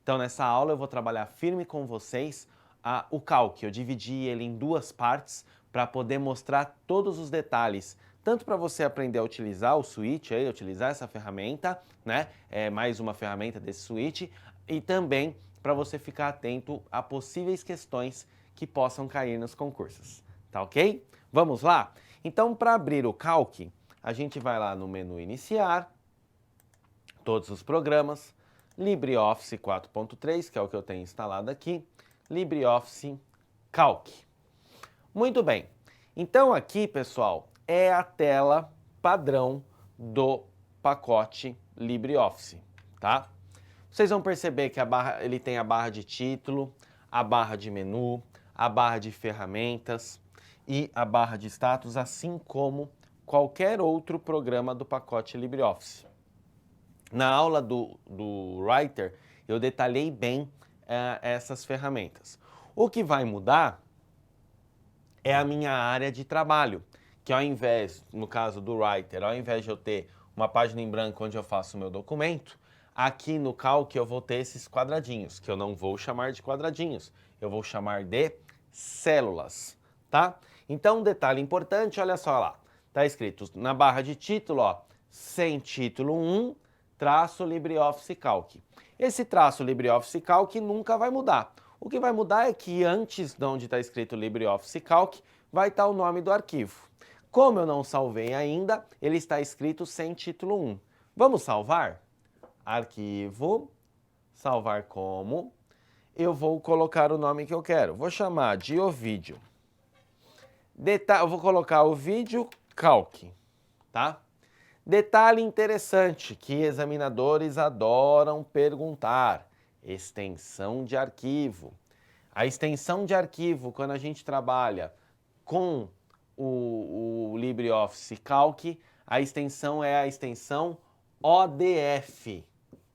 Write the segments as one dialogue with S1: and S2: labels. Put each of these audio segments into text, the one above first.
S1: Então, nessa aula eu vou trabalhar firme com vocês o Calc. Eu dividi ele em duas partes para poder mostrar todos os detalhes, tanto para você aprender a utilizar o Switch, utilizar essa ferramenta, né? É mais uma ferramenta desse Switch, e também para você ficar atento a possíveis questões que possam cair nos concursos, tá ok? Vamos lá? Então, para abrir o Calc, a gente vai lá no menu Iniciar, todos os programas, LibreOffice 4.3, que é o que eu tenho instalado aqui, LibreOffice Calc. Muito bem, então aqui, pessoal, é a tela padrão do pacote LibreOffice, tá? Vocês vão perceber que ele tem a barra de título, a barra de menu, a barra de ferramentas e a barra de status, assim como qualquer outro programa do pacote LibreOffice. Na aula do Writer, eu detalhei bem essas ferramentas. O que vai mudar é a minha área de trabalho, que ao invés, no caso do Writer, ao invés de eu ter uma página em branco onde eu faço o meu documento, aqui no Calc eu vou ter esses quadradinhos, que eu não vou chamar de quadradinhos, eu vou chamar de células, tá? Então, um detalhe importante, olha só lá, tá escrito na barra de título, ó, sem título 1, traço LibreOffice Calc. Esse traço LibreOffice Calc nunca vai mudar. O que vai mudar é que antes de onde está escrito LibreOffice Calc, vai estar o nome do arquivo. Como eu não salvei ainda, ele está escrito sem título 1. Vamos salvar? Arquivo, salvar como. Eu vou colocar o nome que eu quero. Vou chamar de o vídeo. Eu vou colocar o vídeo Calc, tá? Detalhe interessante que examinadores adoram perguntar: extensão de arquivo. A extensão de arquivo, quando a gente trabalha com o LibreOffice Calc, a extensão é a extensão ODF.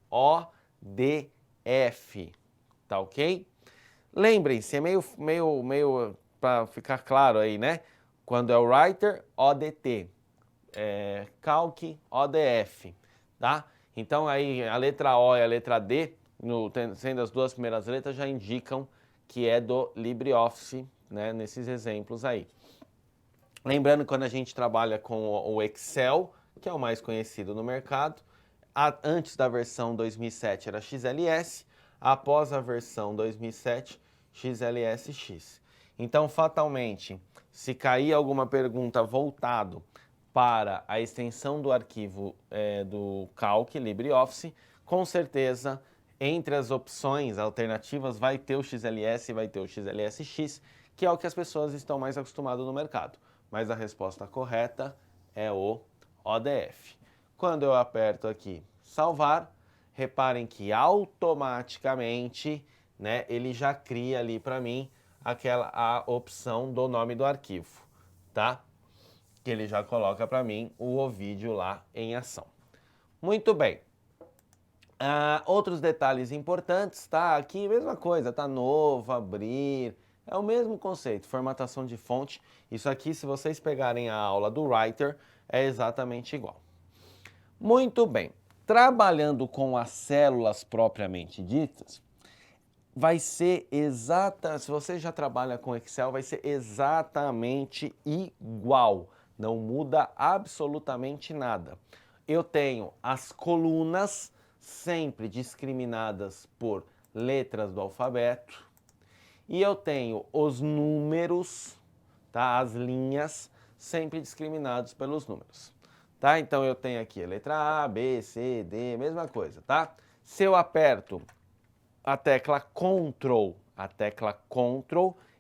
S1: ODF, tá ok? Lembrem-se, é meio para ficar claro aí, né? Quando é o Writer, ODT. Calc, ODF, tá? Então aí a letra O e a letra D, sendo as duas primeiras letras, já indicam que é do LibreOffice, né, nesses exemplos aí. Lembrando que quando a gente trabalha com o Excel, que é o mais conhecido no mercado, antes da versão 2007 era XLS, após a versão 2007, XLSX. Então, fatalmente, se cair alguma pergunta voltado para a extensão do arquivo do Calc, LibreOffice, com certeza, entre as opções alternativas, vai ter o XLS e vai ter o XLSX, que é o que as pessoas estão mais acostumadas no mercado. Mas a resposta correta é o ODF. Quando eu aperto aqui salvar, reparem que automaticamente, né, ele já cria ali para mim a opção do nome do arquivo, tá? Que ele já coloca para mim o vídeo lá em ação. Muito bem. Outros detalhes importantes, tá? Aqui, mesma coisa, tá? Novo, abrir, é o mesmo conceito, formatação de fonte. Isso aqui, se vocês pegarem a aula do Writer, é exatamente igual. Muito bem. Trabalhando com as células propriamente ditas, vai ser se você já trabalha com Excel, vai ser exatamente igual. Não muda absolutamente nada. Eu tenho as colunas sempre discriminadas por letras do alfabeto. E eu tenho os números, tá? As linhas, sempre discriminados pelos números. Tá? Então eu tenho aqui a letra A, B, C, D, mesma coisa, tá? Se eu aperto a tecla Ctrl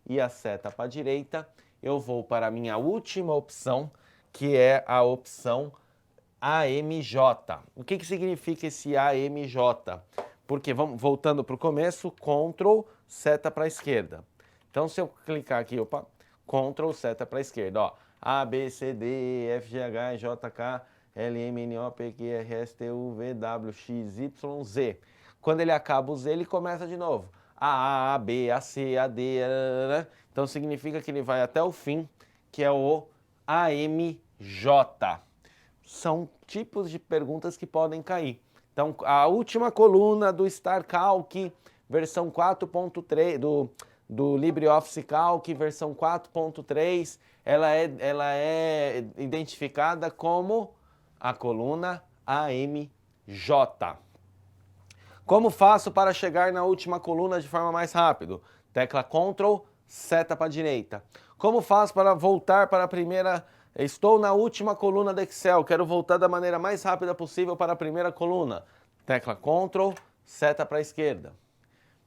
S1: e a seta para a direita, eu vou para a minha última opção, que é a opção AMJ. O que significa esse AMJ? Porque, voltando para o começo, Ctrl, seta para a esquerda. Então, se eu clicar aqui, Ctrl, seta para a esquerda, ó, A, B, C, D, E, F, G, H, J, K, L, M, N, O, P, Q, R, S, T, U, V, W, X, Y, Z. Quando ele acaba o Z, ele começa de novo. A, B, A, C, A, D, então significa que ele vai até o fim, que é o AMJ. São tipos de perguntas que podem cair. Então, a última coluna do Star Calc, versão 4.3, do LibreOffice Calc, versão 4.3, ela é identificada como a coluna AMJ. Como faço para chegar na última coluna de forma mais rápido? Tecla Ctrl, seta para a direita. Como faço para voltar para a primeira... Estou na última coluna do Excel, quero voltar da maneira mais rápida possível para a primeira coluna. Tecla Ctrl, seta para a esquerda.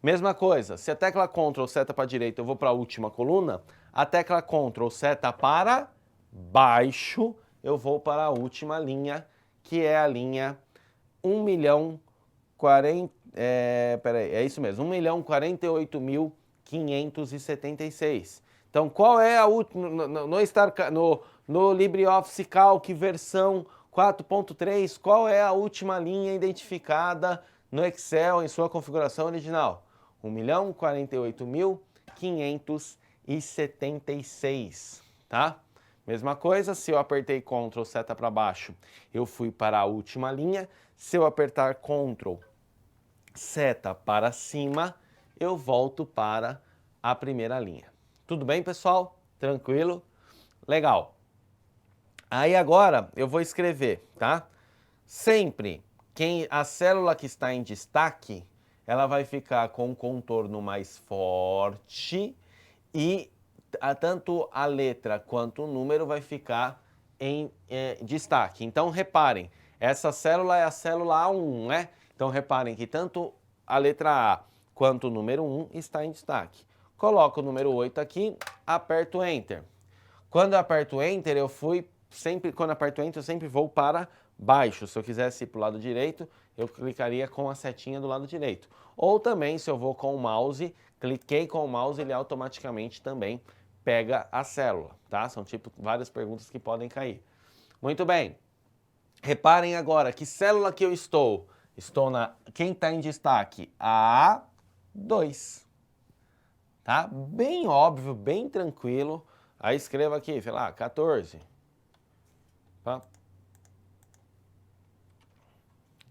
S1: Mesma coisa, se a tecla Ctrl, seta para a direita, eu vou para a última coluna, a tecla Ctrl, seta para baixo, eu vou para a última linha, que é a linha 1.048.576. Então, qual é a última, no LibreOffice Calc versão 4.3, qual é a última linha identificada no Excel em sua configuração original? 1.048.576, tá? Mesma coisa, se eu apertei Ctrl, seta para baixo, eu fui para a última linha. Se eu apertar Ctrl, seta para cima, eu volto para a primeira linha. Tudo bem, pessoal? Tranquilo? Legal. Aí agora eu vou escrever, tá? Sempre a célula que está em destaque, ela vai ficar com um contorno mais forte e tanto a letra quanto o número vai ficar em destaque. Então reparem, essa célula é a célula A1, né? Então reparem que tanto a letra A quanto o número 1 está em destaque. Coloco o número 8 aqui, aperto Enter. Quando eu aperto Enter, quando aperto Enter, eu sempre vou para baixo. Se eu quisesse ir para o lado direito, eu clicaria com a setinha do lado direito. Ou também, se eu vou com o mouse, cliquei com o mouse, ele automaticamente também pega a célula, tá? São várias perguntas que podem cair. Muito bem. Reparem agora, que célula que eu estou? Quem está em destaque? A2. Tá? Bem óbvio, bem tranquilo. Aí escreva aqui, sei lá, 14. Tá?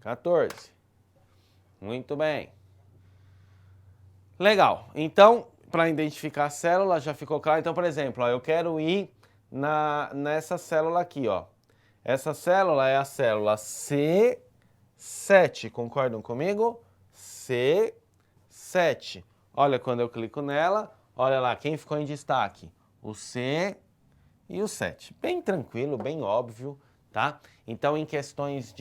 S1: 14. Muito bem. Legal. Então, para identificar a célula, já ficou claro? Então, por exemplo, ó, eu quero ir nessa célula aqui, ó. Essa célula é a célula C7. Concordam comigo? C7. Olha, quando eu clico nela, olha lá, quem ficou em destaque? O C e o 7. Bem tranquilo, bem óbvio, tá? Então, em questões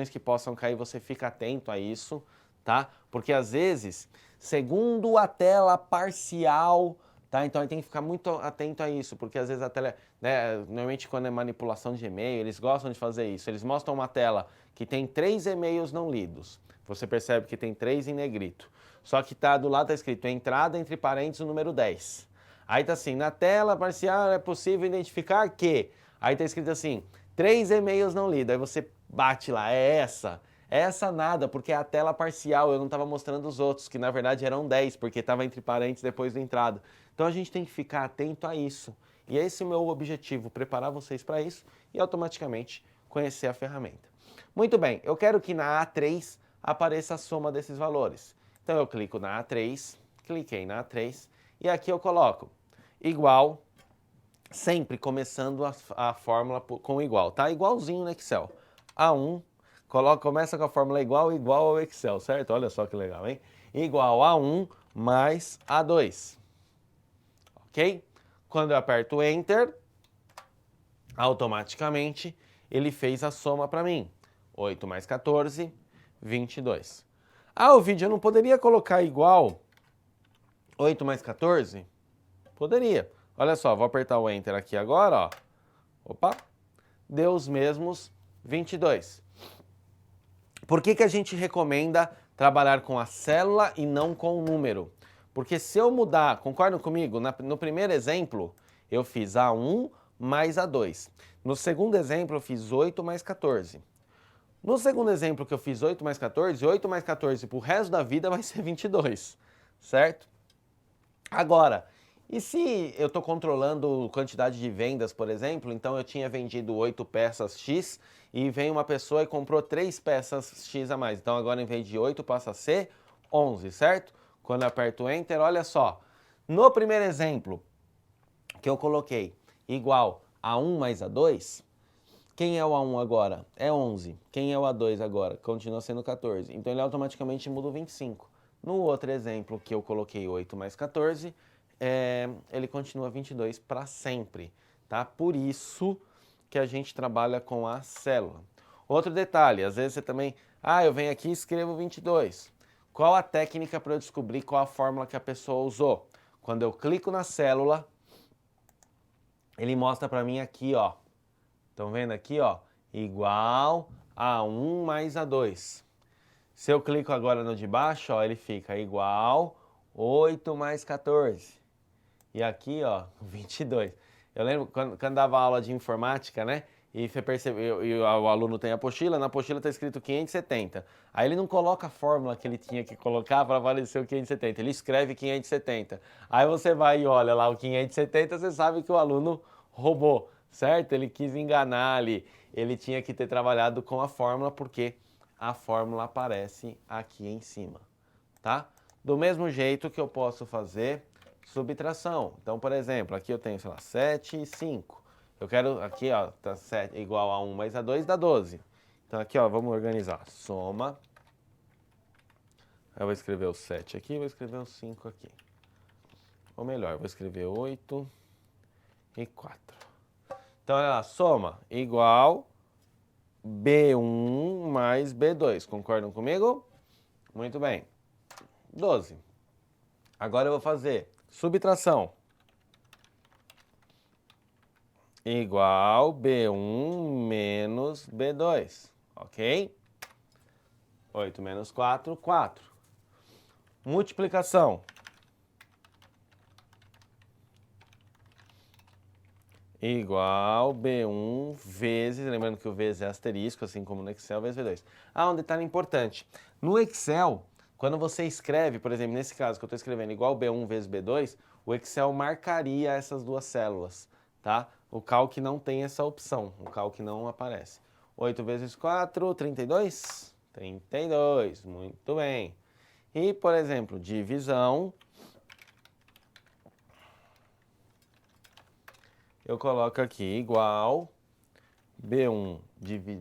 S1: que possam cair, você fica atento a isso, tá? Porque, às vezes, segundo a tela parcial, tá? Então, tem que ficar muito atento a isso, porque, às vezes, a tela... né, normalmente, quando é manipulação de e-mail, eles gostam de fazer isso. Eles mostram uma tela que tem 3 e-mails não lidos. Você percebe que tem 3 em negrito. Só que do lado está escrito entrada, entre parênteses, o número 10. Aí tá assim, na tela parcial é possível identificar que... Aí tá escrito assim, 3 e-mails não lidos. Aí você bate lá, é essa. É essa nada, porque é a tela parcial, eu não estava mostrando os outros, que na verdade eram 10, porque estava entre parênteses depois do entrada. Então a gente tem que ficar atento a isso. E esse é o meu objetivo, preparar vocês para isso e automaticamente conhecer a ferramenta. Muito bem, eu quero que na A3 apareça a soma desses valores. Então eu clico na A3, cliquei na A3 e aqui eu coloco igual, sempre começando a fórmula com igual, tá? Igualzinho no Excel. A1, começa com a fórmula igual ao Excel, certo? Olha só que legal, hein? Igual a 1 mais A2, ok? Quando eu aperto Enter, automaticamente ele fez a soma para mim. 8 mais 14, 22. Ah, o vídeo eu não poderia colocar igual 8 mais 14? Poderia. Olha só, vou apertar o Enter aqui agora, ó. Opa! Deu os mesmos 22. Por que a gente recomenda trabalhar com a célula e não com o número? Porque se eu mudar, concordam comigo? No primeiro exemplo, eu fiz A1 mais A2. No segundo exemplo, eu fiz 8 mais 14. No segundo exemplo que eu fiz 8 mais 14 para o resto da vida vai ser 22. certo? Agora, e se eu estou controlando quantidade de vendas, por exemplo, então eu tinha vendido 8 peças X e vem uma pessoa e comprou 3 peças X a mais. Então agora em vez de 8 passa a ser 11, certo? Quando eu aperto Enter, olha só. No primeiro exemplo que eu coloquei igual a 1 mais a 2, quem é o A1 agora? É 11. Quem é o A2 agora? Continua sendo 14. Então ele automaticamente muda o 25. No outro exemplo que eu coloquei 8 mais 14, ele continua 22 para sempre, tá? Por isso que a gente trabalha com a célula. Outro detalhe, às vezes você também, eu venho aqui e escrevo 22. Qual a técnica para eu descobrir qual a fórmula que a pessoa usou? Quando eu clico na célula, ele mostra para mim aqui, ó. Estão vendo aqui, ó? Igual a 1 mais a 2. Se eu clico agora no de baixo, ó, ele fica igual 8 mais 14. E aqui, ó, 22. Eu lembro quando dava aula de informática, né? E você percebeu, e o aluno tem a apostila, na apostila está escrito 570. Aí ele não coloca a fórmula que ele tinha que colocar para valer o 570, ele escreve 570. Aí você vai e olha lá o 570, você sabe que o aluno roubou, certo? Ele quis enganar ali, ele tinha que ter trabalhado com a fórmula porque a fórmula aparece aqui em cima, tá? Do mesmo jeito que eu posso fazer subtração. Então, por exemplo, aqui eu tenho, sei lá, 7 e 5. Eu quero, aqui, ó, tá 7 igual a 1 mais a 2 dá 12. Então, aqui, ó, vamos organizar. Soma. Eu vou escrever o 7 aqui, vou escrever o 5 aqui. Ou melhor, eu vou escrever 8 e 4. Então, olha lá, soma igual B1 mais B2. Concordam comigo? Muito bem. 12. Agora eu vou fazer subtração. Igual B1 menos B2, ok? 8 menos 4, 4. Multiplicação. Igual B1 vezes, lembrando que o vezes é asterisco, assim como no Excel, vezes B2. Um detalhe importante. No Excel, quando você escreve, por exemplo, nesse caso que eu estou escrevendo igual B1 vezes B2, o Excel marcaria essas duas células, tá? O Calc não tem essa opção, o Calc não aparece. 8 vezes 4, 32? 32, muito bem. E, por exemplo, divisão, eu coloco aqui igual B1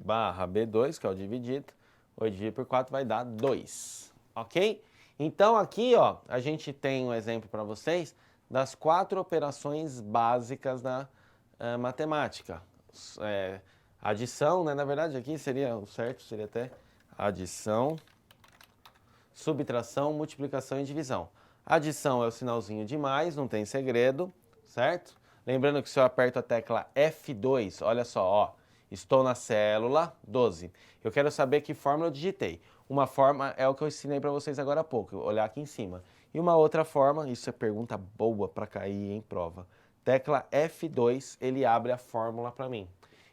S1: barra B2, que é o dividido. 8 dividido por 4 vai dar 2, ok? Então aqui, ó, a gente tem um exemplo para vocês das 4 operações básicas da matemática. Adição, né? Na verdade aqui seria o certo, seria até adição, subtração, multiplicação e divisão. Adição é o sinalzinho de mais, não tem segredo, certo? Lembrando que se eu aperto a tecla F2, olha só, ó, estou na célula 12. Eu quero saber que fórmula eu digitei. Uma forma é o que eu ensinei para vocês agora há pouco, olhar aqui em cima. E uma outra forma, isso é pergunta boa para cair em prova. Tecla F2, ele abre a fórmula para mim.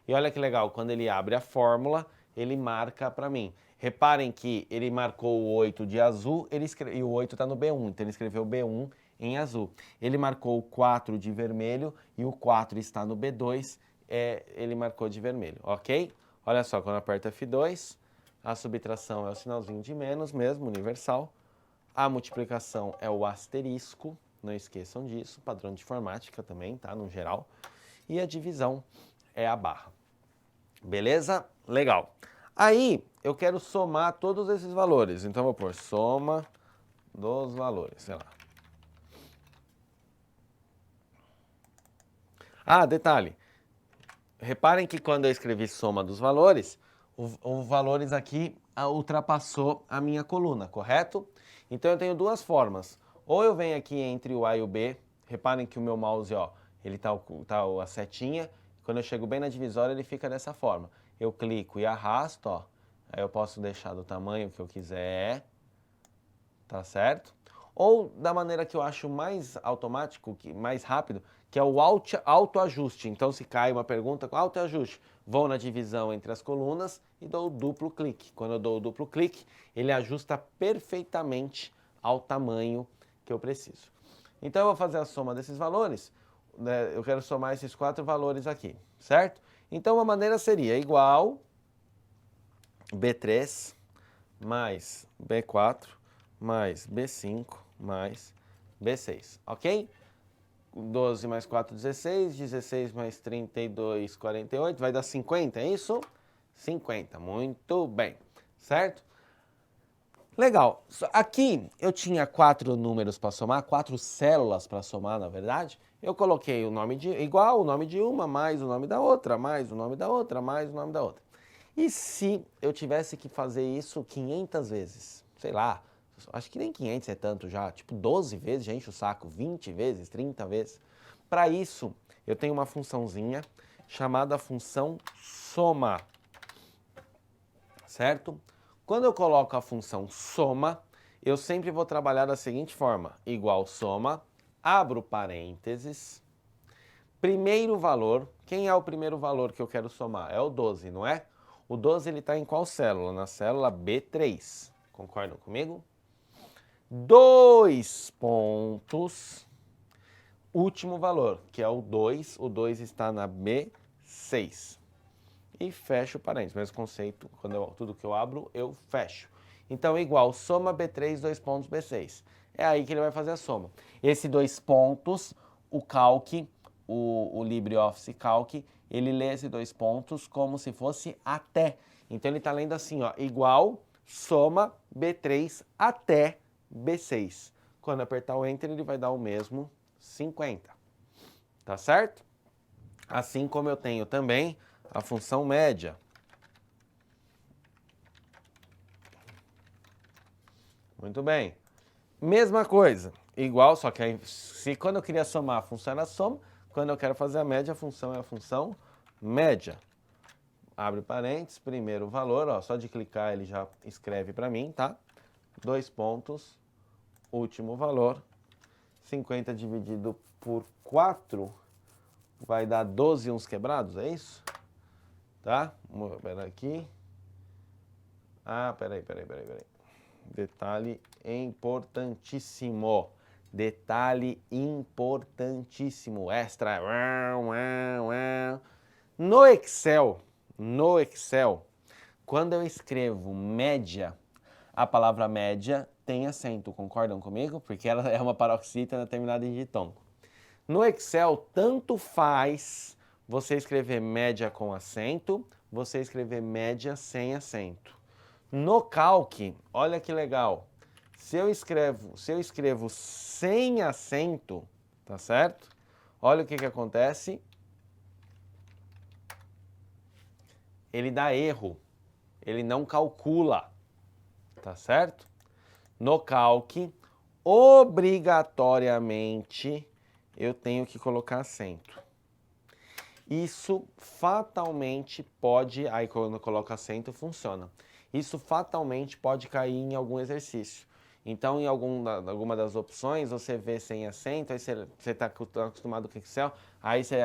S1: E olha que legal, quando ele abre a fórmula, ele marca para mim. Reparem que ele marcou o 8 de azul e o 8 está no B1, então ele escreveu B1 em azul. Ele marcou o 4 de vermelho e o 4 está no B2, ele marcou de vermelho, ok? Olha só, quando aperta F2, a subtração é o sinalzinho de menos mesmo, universal. A multiplicação é o asterisco, não esqueçam disso, padrão de informática também, tá? No geral. E a divisão é a barra. Beleza? Legal. Aí, eu quero somar todos esses valores. Então, eu vou pôr soma dos valores, sei lá. Detalhe. Reparem que quando eu escrevi soma dos valores, o valores aqui ultrapassou a minha coluna, correto? Então, eu tenho duas formas. Ou eu venho aqui entre o A e o B. Reparem que o meu mouse, ó, ele tá a setinha. Quando eu chego bem na divisória, ele fica dessa forma. Eu clico e arrasto, ó. Aí eu posso deixar do tamanho que eu quiser, tá certo? Ou da maneira que eu acho mais automático, mais rápido, que é o autoajuste. Então, se cai uma pergunta com autoajuste, vou na divisão entre as colunas e dou o duplo clique. Quando eu dou o duplo clique, ele ajusta perfeitamente ao tamanho que eu preciso. Então, eu vou fazer a soma desses valores, né? Eu quero somar esses 4 valores aqui, certo? Então, a maneira seria igual B3 mais B4 mais B5 mais B6, ok? 12 mais 4, 16, 16 mais 32, 48, vai dar 50, é isso? 50, muito bem, certo? Legal, aqui eu tinha 4 números para somar, 4 células para somar, na verdade. Eu coloquei o nome de igual, o nome de uma, mais o nome da outra, mais o nome da outra, mais o nome da outra. E se eu tivesse que fazer isso 500 vezes? Sei lá, acho que nem 500 é tanto já, tipo 12 vezes já enche o saco, 20 vezes, 30 vezes. Para isso, eu tenho uma funçãozinha chamada função soma, certo? Quando eu coloco a função soma, eu sempre vou trabalhar da seguinte forma, igual soma, abro parênteses, primeiro valor, quem é o primeiro valor que eu quero somar? É o 12, não é? O 12 ele está em qual célula? Na célula B3, concordam comigo? 2 pontos, último valor, que é o 2 está na B6. E fecho o parênteses, mesmo conceito, tudo que eu abro, eu fecho. Então, igual, soma B3, 2 pontos, B6. É aí que ele vai fazer a soma. Esse 2 pontos, o Calc, o LibreOffice Calc, ele lê esse 2 pontos como se fosse até. Então, ele está lendo assim, ó, igual, soma B3 até B6. Quando apertar o Enter, ele vai dar o mesmo 50. Tá certo? Assim como eu tenho também a função média. Muito bem. Mesma coisa, igual, só que aí, se quando eu queria somar, a função era soma, quando eu quero fazer a média, a função é a função média. Abre parênteses, primeiro valor, ó, só de clicar ele já escreve para mim, tá? 2 pontos, último valor, 50 dividido por 4 vai dar 12 uns quebrados, é isso? Tá? Vamos ver aqui. Ah, peraí. Detalhe importantíssimo. Detalhe importantíssimo. Extra. No Excel, quando eu escrevo média, a palavra média tem acento, concordam comigo? Porque ela é uma paroxítona terminada em ditongo. No Excel, tanto faz você escrever média com acento, você escrever média sem acento. No Calc, olha que legal, se eu escrevo sem acento, tá certo? Olha o que acontece. Ele dá erro, ele não calcula, tá certo? No Calc, obrigatoriamente, eu tenho que colocar acento. Isso fatalmente pode, aí quando eu coloco acento funciona. Isso fatalmente pode cair em algum exercício. Então, em alguma das opções, você vê sem acento, aí você está acostumado com Excel, aí você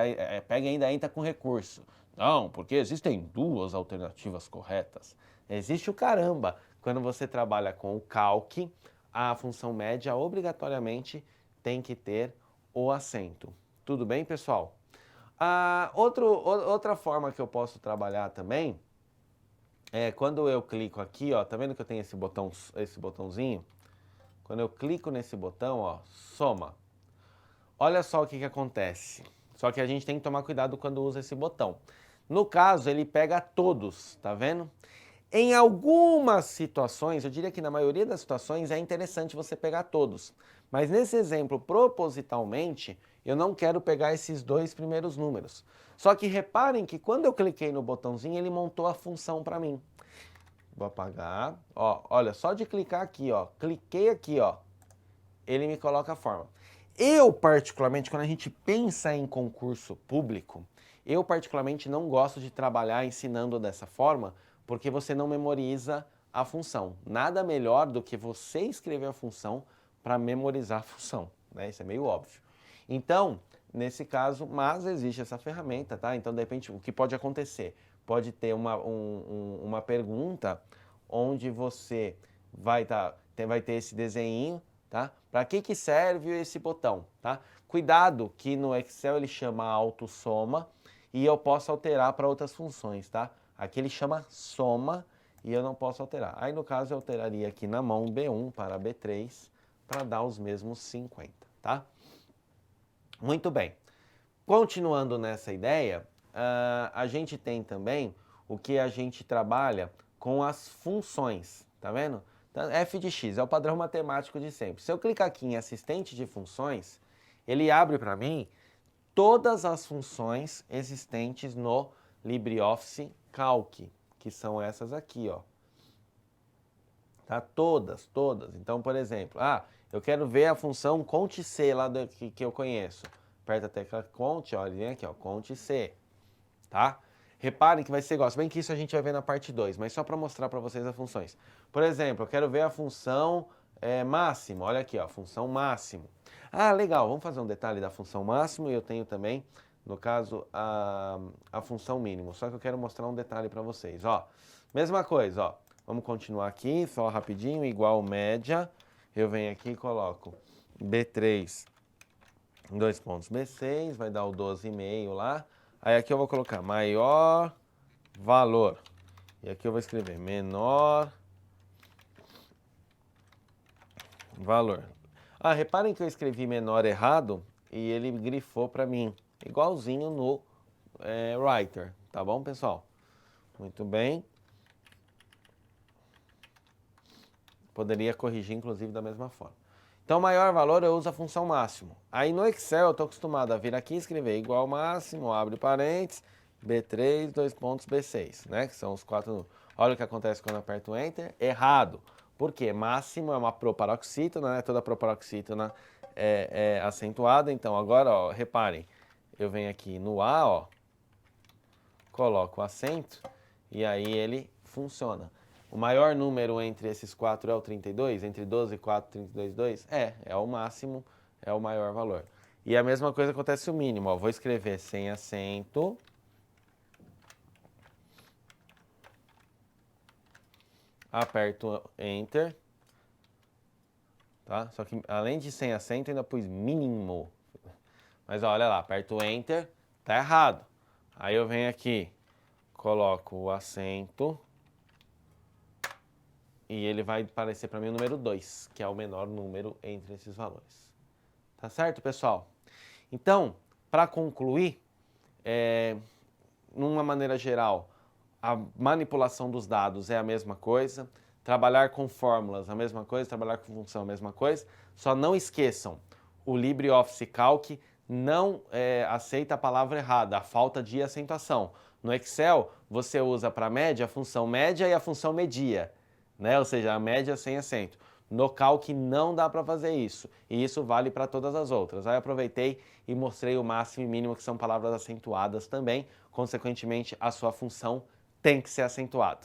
S1: pega e ainda entra com recurso. Não, porque existem 2 alternativas corretas. Existe o caramba. Quando você trabalha com o Calc, a função média obrigatoriamente tem que ter o acento. Tudo bem, pessoal? Outra forma que eu posso trabalhar também é quando eu clico aqui, ó, tá vendo que eu tenho esse botãozinho? Quando eu clico nesse botão, ó, soma. Olha só o que acontece. Só que a gente tem que tomar cuidado quando usa esse botão. No caso, ele pega todos, tá vendo? Em algumas situações, eu diria que na maioria das situações é interessante você pegar todos. Mas nesse exemplo, propositalmente, eu não quero pegar esses 2 primeiros números. Só que reparem que quando eu cliquei no botãozinho, ele montou a função para mim. Vou apagar. Ó, olha, só de clicar aqui, ó. Cliquei aqui, ó. Ele me coloca a forma. Eu, particularmente, quando a gente pensa em concurso público, eu particularmente não gosto de trabalhar ensinando dessa forma, porque você não memoriza a função. Nada melhor do que você escrever a função para memorizar a função, né? Isso é meio óbvio. Então, nesse caso, mas existe essa ferramenta, tá? Então, de repente, o que pode acontecer? Pode ter uma pergunta onde você vai ter esse desenho, tá? Para que serve esse botão, tá? Cuidado que no Excel ele chama autossoma e eu posso alterar para outras funções, tá? Aqui ele chama soma e eu não posso alterar. Aí no caso eu alteraria aqui na mão B1 para B3 para dar os mesmos 50, tá? Muito bem. Continuando nessa ideia, a gente tem também o que a gente trabalha com as funções, tá vendo? Então, f de x é o padrão matemático de sempre. Se eu clicar aqui em assistente de funções, ele abre para mim todas as funções existentes no LibreOffice Calc, que são essas aqui, ó. Tá? Todas. Então, por exemplo, eu quero ver a função cont.c lá que eu conheço. Aperta a tecla cont, ó, ele vem aqui, ó, cont.c, tá? Reparem que vai ser igual, se bem que isso a gente vai ver na parte 2, mas só para mostrar para vocês as funções. Por exemplo, eu quero ver a função máximo, olha aqui, ó, função máximo. Legal, vamos fazer um detalhe da função máximo e eu tenho também, no caso, a função mínimo, só que eu quero mostrar um detalhe para vocês, ó. Mesma coisa, ó, vamos continuar aqui, só rapidinho, igual média, eu venho aqui e coloco B3, 2 pontos B6, vai dar o 12,5 lá. Aí aqui eu vou colocar maior valor. E aqui eu vou escrever menor valor. Reparem que eu escrevi menor errado e ele grifou para mim, igualzinho no Writer, tá bom, pessoal? Muito bem. Poderia corrigir, inclusive, da mesma forma. Então, maior valor eu uso a função máximo. Aí no Excel eu estou acostumado a vir aqui e escrever igual máximo, abre parênteses, B3, 2 pontos B6, né? Que são os 4 números. Olha o que acontece quando eu aperto Enter. Errado. Por quê? Máximo é uma proparoxítona, né? Toda proparoxítona é acentuada. Então, agora, ó, reparem. Eu venho aqui no A, ó, coloco o acento e aí ele funciona. O maior número entre esses 4 é o 32? Entre 12 e 4, 32, 2? É o máximo, é o maior valor. E a mesma coisa acontece o mínimo. Ó, vou escrever sem acento. Aperto Enter. Tá? Só que além de sem acento, ainda pus mínimo. Mas ó, olha lá, aperto Enter, tá errado. Aí eu venho aqui, coloco o acento. E ele vai aparecer para mim o número 2, que é o menor número entre esses valores. Tá certo, pessoal? Então, para concluir, numa maneira geral, a manipulação dos dados é a mesma coisa, trabalhar com fórmulas a mesma coisa, trabalhar com função a mesma coisa. Só não esqueçam, o LibreOffice Calc não aceita a palavra errada, a falta de acentuação. No Excel, você usa para média a função média e a função media, né? Ou seja, a média sem acento. No Calc não dá para fazer isso, e isso vale para todas as outras. Aí aproveitei e mostrei o máximo e mínimo, que são palavras acentuadas também, consequentemente a sua função tem que ser acentuada.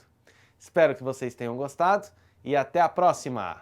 S1: Espero que vocês tenham gostado e até a próxima!